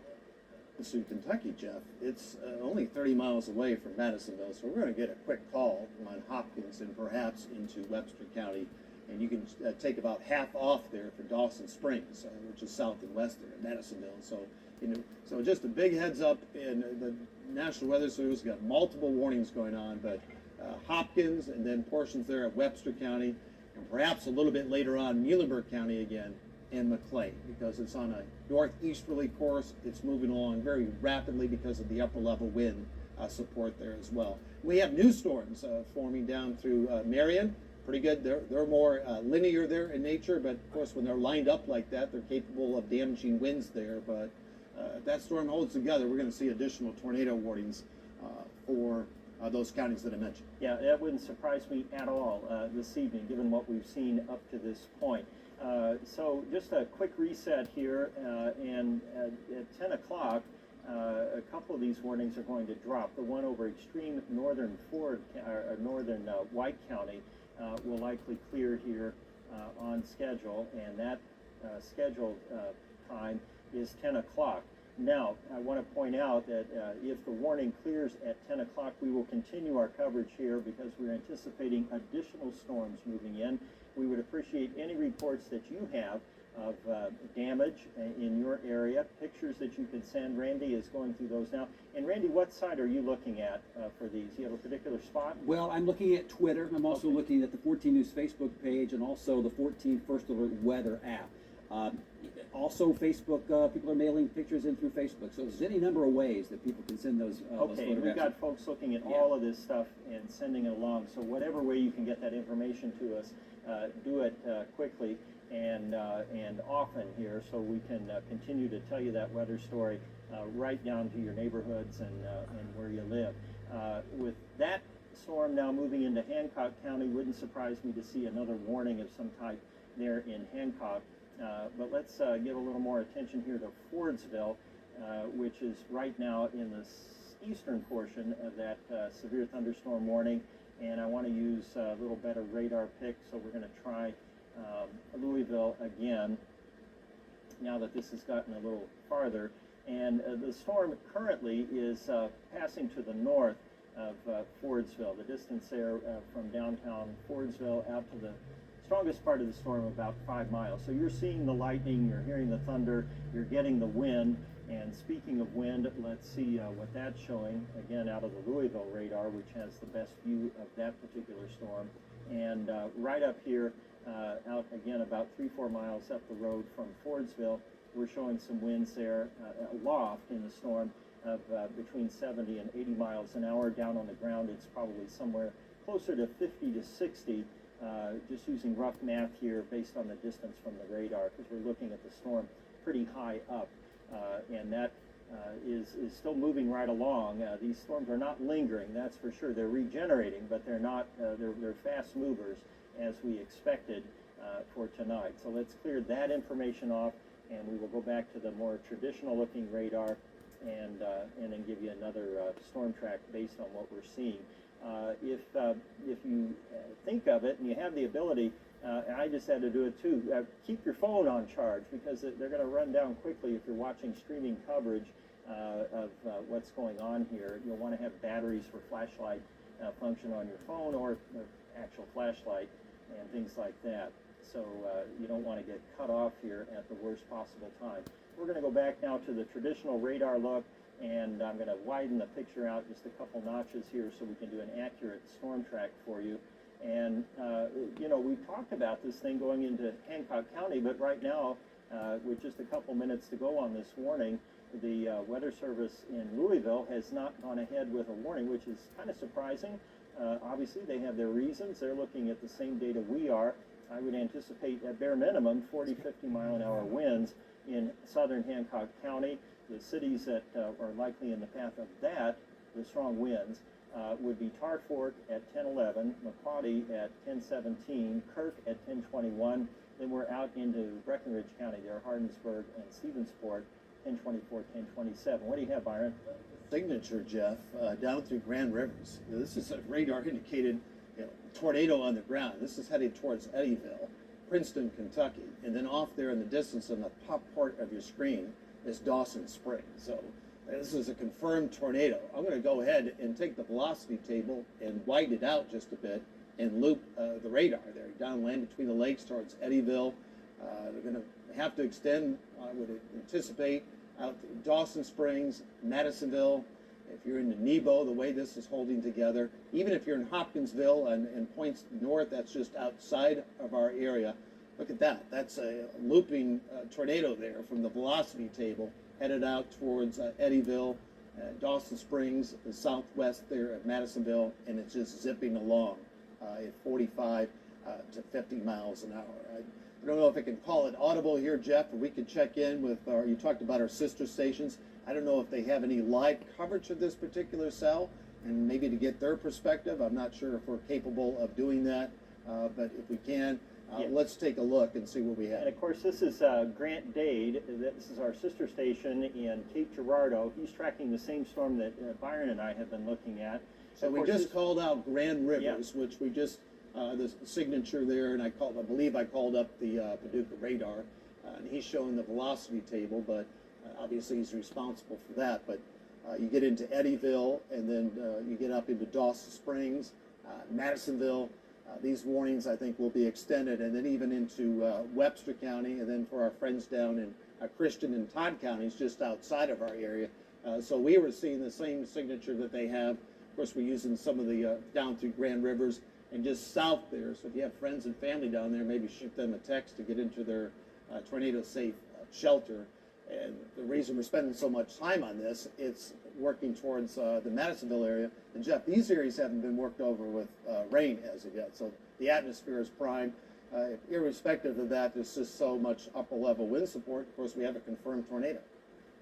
To Kentucky, Jeff, it's only 30 miles away from Madisonville, so we're going to get a quick call on Hopkins and perhaps into Webster County, and you can take about half off there for Dawson Springs, which is south and west there in Madisonville. So, so just a big heads up, and the National Weather Service got multiple warnings going on, but Hopkins and then portions there of Webster County, and perhaps a little bit later on Muhlenberg County again, and McLean, because it's on a northeasterly course. It's moving along very rapidly because of the upper level wind support there as well. We have new storms forming down through Marion. Pretty good. They're more linear there in nature, but of course when they're lined up like that, they're capable of damaging winds there. But if that storm holds together, we're going to see additional tornado warnings for those counties that I mentioned. Yeah, that wouldn't surprise me at all this evening, given what we've seen up to this point. So just a quick reset here, and at 10 o'clock, a couple of these warnings are going to drop. The one over extreme northern northern White County will likely clear here on schedule, and that scheduled time is 10 o'clock. Now, I want to point out that if the warning clears at 10 o'clock, we will continue our coverage here because we're anticipating additional storms moving in. We would appreciate any reports that you have of damage in your area, pictures that you could send. Randy is going through those now. And Randy, what site are you looking at for these? You have a particular spot? Well, I'm looking at Twitter. I'm also looking at the 14 News Facebook page and also the 14 First Alert Weather app. Also, Facebook, people are mailing pictures in through Facebook. So there's any number of ways that people can send those Okay, photographs. we've got folks looking at all of this stuff and sending it along. So whatever way you can get that information to us, do it quickly and often here, so we can continue to tell you that weather story right down to your neighborhoods and where you live. With that storm now moving into Hancock County, wouldn't surprise me to see another warning of some type there in Hancock. But let's give a little more attention here to Fordsville, which is right now in the eastern portion of that severe thunderstorm warning. And I want to use a little better radar pick, so we're going to try Louisville again, now that this has gotten a little farther. And the storm currently is passing to the north of Fordsville. The distance there from downtown Fordsville out to the strongest part of the storm, about 5 miles. So you're seeing the lightning, you're hearing the thunder, you're getting the wind. And speaking of wind, let's see what that's showing, again, out of the Louisville radar, which has the best view of that particular storm. And right up here, out again about 3-4 miles up the road from Fordsville, we're showing some winds there aloft in the storm of between 70 and 80 miles an hour. Down on the ground, it's probably somewhere closer to 50 to 60. Just using rough math here based on the distance from the radar, because we're looking at the storm pretty high up, and that is still moving right along. These storms are not lingering, that's for sure. They're regenerating, but they're not. They're fast movers, as we expected for tonight. So let's clear that information off, and we will go back to the more traditional looking radar, and then give you another storm track based on what we're seeing. If you think of it and you have the ability, and I just had to do it too, keep your phone on charge, because they're going to run down quickly if you're watching streaming coverage of what's going on here. You'll want to have batteries for flashlight function on your phone, or actual flashlight and things like that. So you don't want to get cut off here at the worst possible time. We're going to go back now to the traditional radar look, and I'm going to widen the picture out just a couple notches here so we can do an accurate storm track for you. And you know, we talked about this thing going into Hancock County, but right now, with just a couple minutes to go on this warning, the Weather Service in Louisville has not gone ahead with a warning, which is kind of surprising. Obviously, they have their reasons. They're looking at the same data we are. I would anticipate, at bare minimum, 40, 50 mile an hour winds in southern Hancock County. The cities that are likely in the path of that, the strong winds, would be Tar Fork at 10:11, McCaughty at 10:17, Kirk at 10:21. Then we're out into Breckenridge County there, Hardensburg and Stephensport, 10:24, 10:27. What do you have, Byron? Signature, Jeff, down through Grand Rivers. This is a radar indicated tornado on the ground. This is headed towards Eddyville, Princeton, Kentucky. And then off there in the distance on the top part of your screen is Dawson Springs. So this is a confirmed tornado. I'm going to go ahead and take the velocity table and widen it out just a bit and loop the radar there downland between the lakes towards Eddyville. They're going to have to extend, I would anticipate, out to Dawson Springs, Madisonville. If you're in Nebo, the way this is holding together, even if you're in Hopkinsville and points north, that's just outside of our area. Look at that. That's a looping tornado there from the velocity table headed out towards Eddyville, Dawson Springs, the southwest there at Madisonville, and it's just zipping along at 45 to 50 miles an hour. I don't know if I can call it audible here, Jeff, or we could check in with you talked about our sister stations. I don't know if they have any live coverage of this particular cell, and maybe to get their perspective. I'm not sure if we're capable of doing that, but if we can, Yeah. Let's take a look and see what we And have. of course, this is Grant Dade. This is our sister station in Cape Girardeau. He's tracking the same storm that Byron and I have been looking at. So Of we course, just this- called out Grand Rivers, which we just, the signature there, and I believe I called up the Paducah radar, and he's showing the velocity table, but obviously he's responsible for that. But you get into Eddyville, and then you get up into Dawson Springs, Madisonville. These warnings, I think, will be extended, and then even into Webster County, and then for our friends down in Christian and Todd counties, just outside of our area. So we were seeing the same signature that they have. Of course, we're using some of the down through Grand Rivers and just south there. So if you have friends and family down there, maybe shoot them a text to get into their tornado-safe shelter. And the reason we're spending so much time on this, it's working towards the Madisonville area. And Jeff, these areas haven't been worked over with rain as of yet, so the atmosphere is prime. Irrespective of that, there's just so much upper level wind support. Of course, we have a confirmed tornado.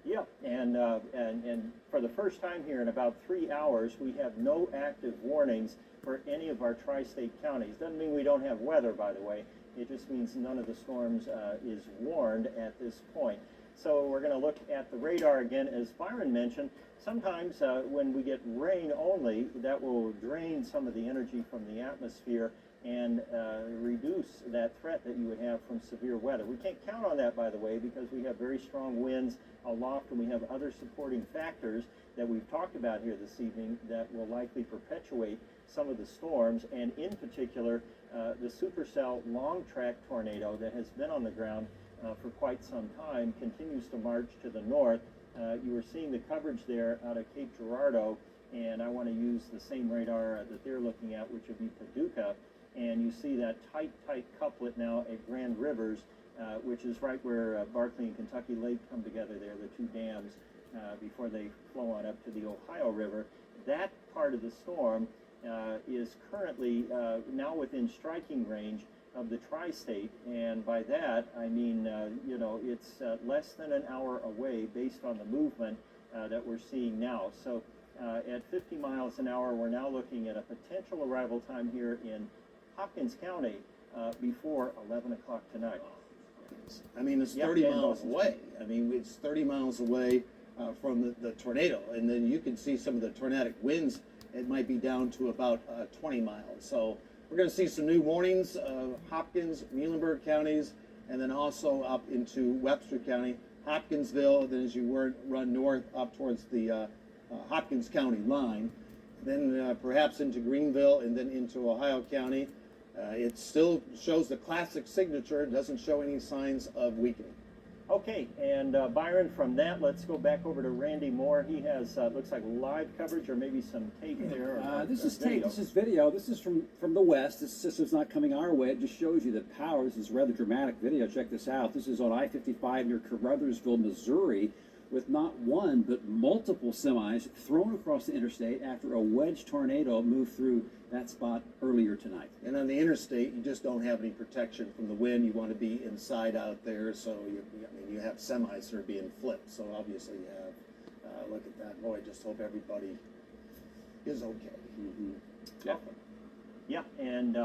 Yeah, and for the first time here in about 3 hours, we have no active warnings for any of our tri-state counties. Doesn't mean we don't have weather, by the way. It just means none of the storms is warned at this point. So we're going to look at the radar again. As Byron mentioned, sometimes when we get rain only, that will drain some of the energy from the atmosphere and reduce that threat that you would have from severe weather. We can't count on that, by the way, because we have very strong winds aloft, and we have other supporting factors that we've talked about here this evening that will likely perpetuate some of the storms, and in particular, the supercell long track tornado that has been on the ground for quite some time continues to march to the north. You were seeing the coverage there out of Cape Girardeau, and I want to use the same radar that they're looking at, which would be Paducah, and you see that tight couplet now at Grand Rivers, which is right where Barkley and Kentucky Lake come together there, the two dams, before they flow on up to the Ohio River. That part of the storm is currently now within striking range of the tri-state, and by that I mean you know, it's less than an hour away based on the movement that we're seeing now. So at 50 miles an hour, we're now looking at a potential arrival time here in Hopkins County before 11 o'clock tonight. I mean, it's 30 miles away. I mean, it's 30 miles away from the tornado, and then you can see some of the tornadic winds. It might be down to about 20 miles. So we're going to see some new warnings of Hopkins, Muhlenberg counties, and then also up into Webster County, Hopkinsville. Then as you run north up towards the Hopkins County line, then perhaps into Greenville, and then into Ohio County. It still shows the classic signature. It doesn't show any signs of weakening. Okay, and Byron, from that, let's go back over to Randy Moore. He has, looks like live coverage or maybe some tape there. This is tape, this is video, this is from the west. This system's not coming our way. It just shows you the power. This is rather dramatic video. Check this out. This is on I-55 near Carruthersville, Missouri, with not one but multiple semis thrown across the interstate after a wedge tornado moved through that spot earlier tonight. And on the interstate, you just don't have any protection from the wind. You want to be inside out there, so you have semis that are being flipped. So obviously you have, look at that. Boy, I just hope everybody is okay. Mm-hmm. Yeah. Yeah, and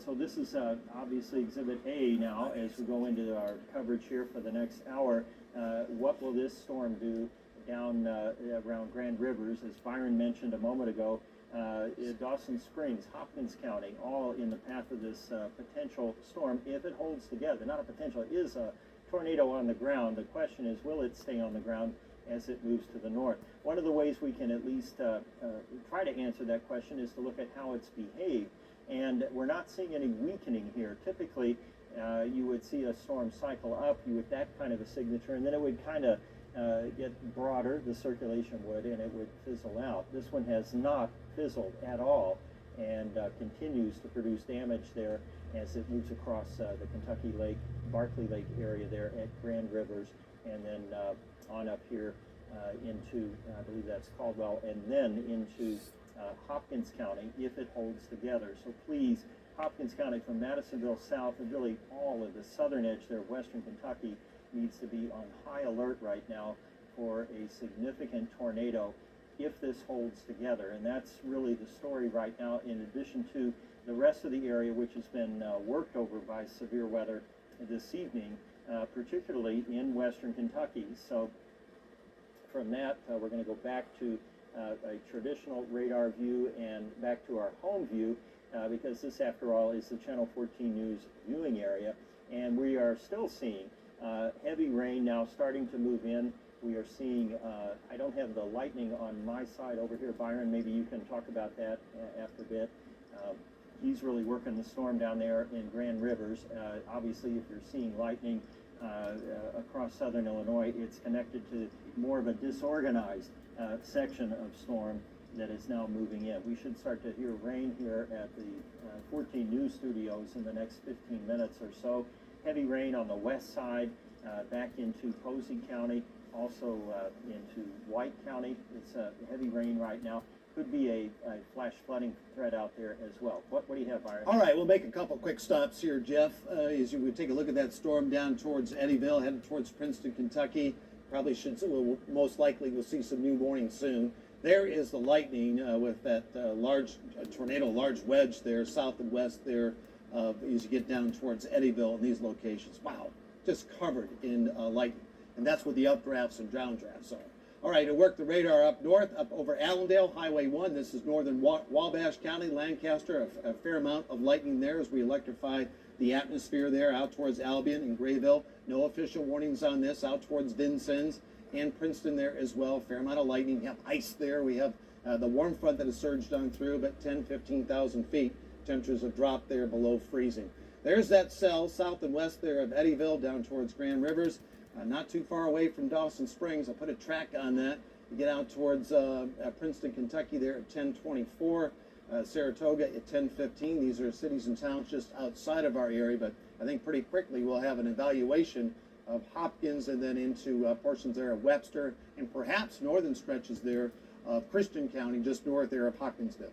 so this is obviously Exhibit A now as we go into our coverage here for the next hour. What will this storm do down around Grand Rivers? As Byron mentioned a moment ago, Dawson Springs, Hopkins County, all in the path of this potential storm if it holds together. Not a potential, it is a tornado on the ground. The question is, will it stay on the ground as it moves to the north? One of the ways we can at least try to answer that question is to look at how it's behaved. And we're not seeing any weakening here. Typically, you would see a storm cycle up, you with that kind of a signature, and then it would kind of get broader, the circulation would, and it would fizzle out. This one has not fizzled at all and continues to produce damage there as it moves across the Kentucky Lake, Barkley Lake area there at Grand Rivers, and then on up here into, I believe that's Caldwell, and then into Hopkins County if it holds together. So please, Hopkins County from Madisonville south, and really all of the southern edge there of western Kentucky needs to be on high alert right now for a significant tornado. if this holds together. And that's really the story right now, in addition to the rest of the area, which has been worked over by severe weather this evening, particularly in western Kentucky. So from that, we're going to go back to a traditional radar view and back to our home view, because this, after all, is the Channel 14 News viewing area. And we are still seeing heavy rain now starting to move in. We are seeing, I don't have the lightning on my side over here. Byron, maybe you can talk about that after a bit. He's really working the storm down there in Grand Rivers. Obviously, if you're seeing lightning across southern Illinois, it's connected to more of a disorganized section of storm that is now moving in. We should start to hear rain here at the 14 News studios in the next 15 minutes or so. Heavy rain on the west side, back into Posey County, also into White County. It's heavy rain right now. Could be a flash flooding threat out there as well. What do you have, Byron? All right, we'll make a couple quick stops here, Jeff. As we take a look at that storm down towards Eddyville, headed towards Princeton, Kentucky. Probably should, we'll, most likely we'll see some new warning soon. There is the lightning with that large tornado, large wedge there, south and west there, as you get down towards Eddyville in these locations. Wow, just covered in lightning. And that's where the updrafts and downdrafts are. All right, to work the radar up north, up over Allendale, Highway 1. This is northern Wabash County, Lancaster. A fair amount of lightning there as we electrify the atmosphere there out towards Albion and Grayville. No official warnings on this out towards Vincennes and Princeton there as well. Fair amount of lightning. We have ice there. We have the warm front that has surged on through, but 15,000 feet. Temperatures have dropped there below freezing. There's that cell south and west there of Eddyville down towards Grand Rivers. Not too far away from Dawson Springs. I'll put a track on that. You get out towards Princeton, Kentucky there at 10:24. Saratoga at 10:15. These are cities and towns just outside of our area, but I think pretty quickly we'll have an evaluation of Hopkins and then into portions there of Webster and perhaps northern stretches there of Christian County just north there of Hopkinsville.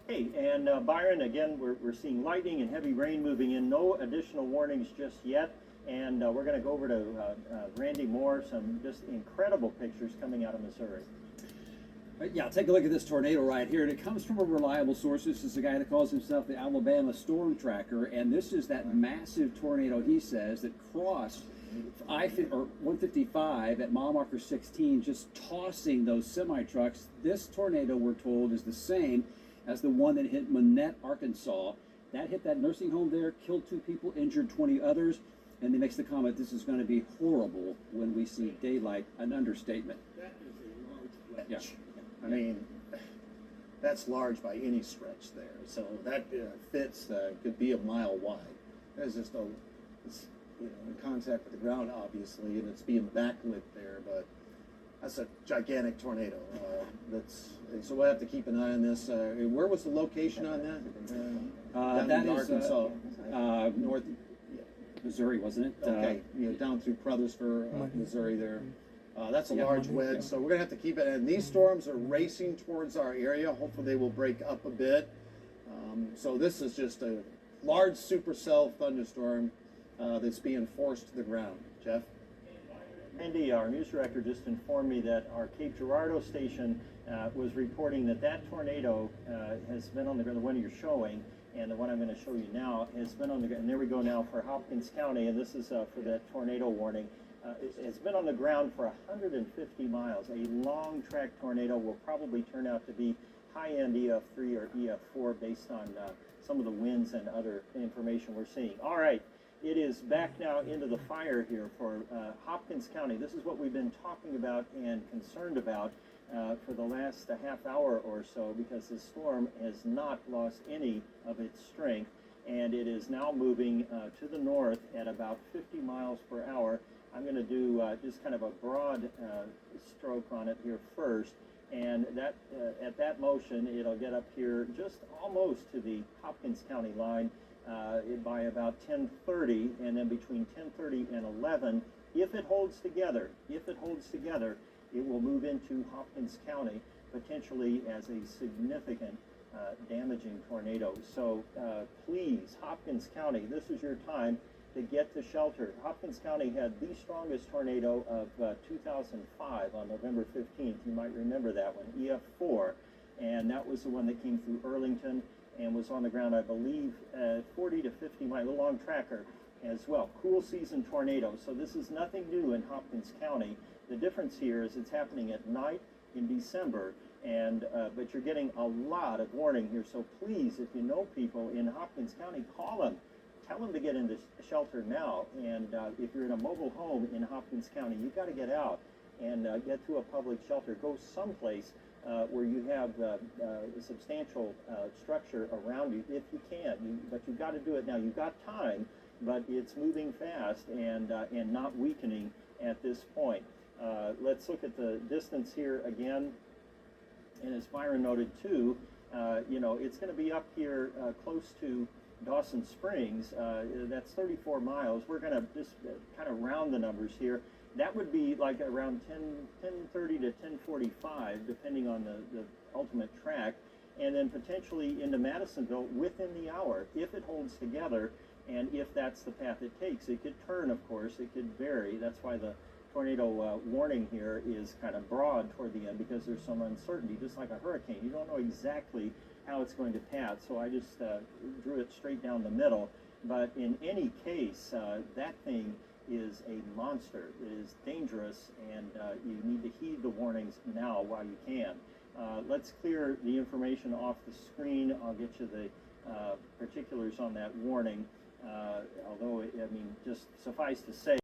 Hey, and Byron, again, we're seeing lightning and heavy rain moving in. No additional warnings just yet. And we're going to go over to Randy Moore, some just incredible pictures coming out of Missouri. Yeah, take a look at this tornado right here. And it comes from a reliable source. This is a guy that calls himself the Alabama Storm Tracker. And this is that massive tornado, he says, that crossed I-155 at mile marker 16, just tossing those semi-trucks. This tornado, we're told, is the same as the one that hit Monette, Arkansas. That hit that nursing home there, killed 2 people, injured 20 others. And he makes the comment, this is going to be horrible when we see daylight, an understatement. That is a large wedge. Yeah. I mean, that's large by any stretch there. So that fits, could be a mile wide. There's just it's, in contact with the ground, obviously, and it's being backlit there, but that's a gigantic tornado. So we'll have to keep an eye on this. Where was the location on that? Down in Arkansas, north. Missouri, wasn't it? Okay, down through Crothersburg, Missouri there. That's a large wedge, so we're going to have to keep it. And these storms are racing towards our area. Hopefully they will break up a bit. So this is just a large supercell thunderstorm that's being forced to the ground. Jeff? Andy, our news director, just informed me that our Cape Girardeau station was reporting that tornado has been on the ground, the one you're showing, and the one I'm going to show you now has been on the ground. And there we go now for Hopkins County, and this is for that tornado warning. It's been on the ground for 150 miles. A long track tornado will probably turn out to be high-end EF3 or EF4 based on some of the winds and other information we're seeing. All right, it is back now into the fire here for Hopkins County. This is what we've been talking about and concerned about for the last half hour or so, because the storm has not lost any of its strength, and it is now moving to the north at about 50 miles per hour. I'm going to do just kind of a broad stroke on it here first, and that at that motion it'll get up here just almost to the Hopkins County line by about 10:30, and then between 10:30 and 11, if it holds together, it will move into Hopkins County, potentially as a significant damaging tornado. So please, Hopkins County, this is your time. to get to shelter. Hopkins County had the strongest tornado of 2005 on November 15th. You might remember that one, EF4. And that was the one that came through Arlington and was on the ground, I believe, 40 to 50 miles, a long tracker as well. Cool season tornado. So this is nothing new in Hopkins County. The difference here is it's happening at night in December, and but you're getting a lot of warning here. So please, if you know people in Hopkins County, call them. Tell them to get into shelter now. And if you're in a mobile home in Hopkins County, you've got to get out and get to a public shelter. Go someplace where you have a substantial structure around you, if you can. But you've got to do it now. You've got time, but it's moving fast and not weakening at this point. Let's look at the distance here again. And as Byron noted too, you know, it's going to be up here close to Dawson Springs. That's 34 miles. We're going to just kind of round the numbers here. That would be like around 10:30 to 10:45, depending on the ultimate track, and then potentially into Madisonville within the hour, if it holds together, and if that's the path it takes. It could turn, of course. It could vary. That's why the tornado warning here is kind of broad toward the end, because there's some uncertainty, just like a hurricane. You don't know exactly how it's going to path, so I just drew it straight down the middle. But in any case, that thing is a monster. It is dangerous, and you need to heed the warnings now while you can. Let's clear the information off the screen. I'll get you the particulars on that warning, although, I mean, just suffice to say,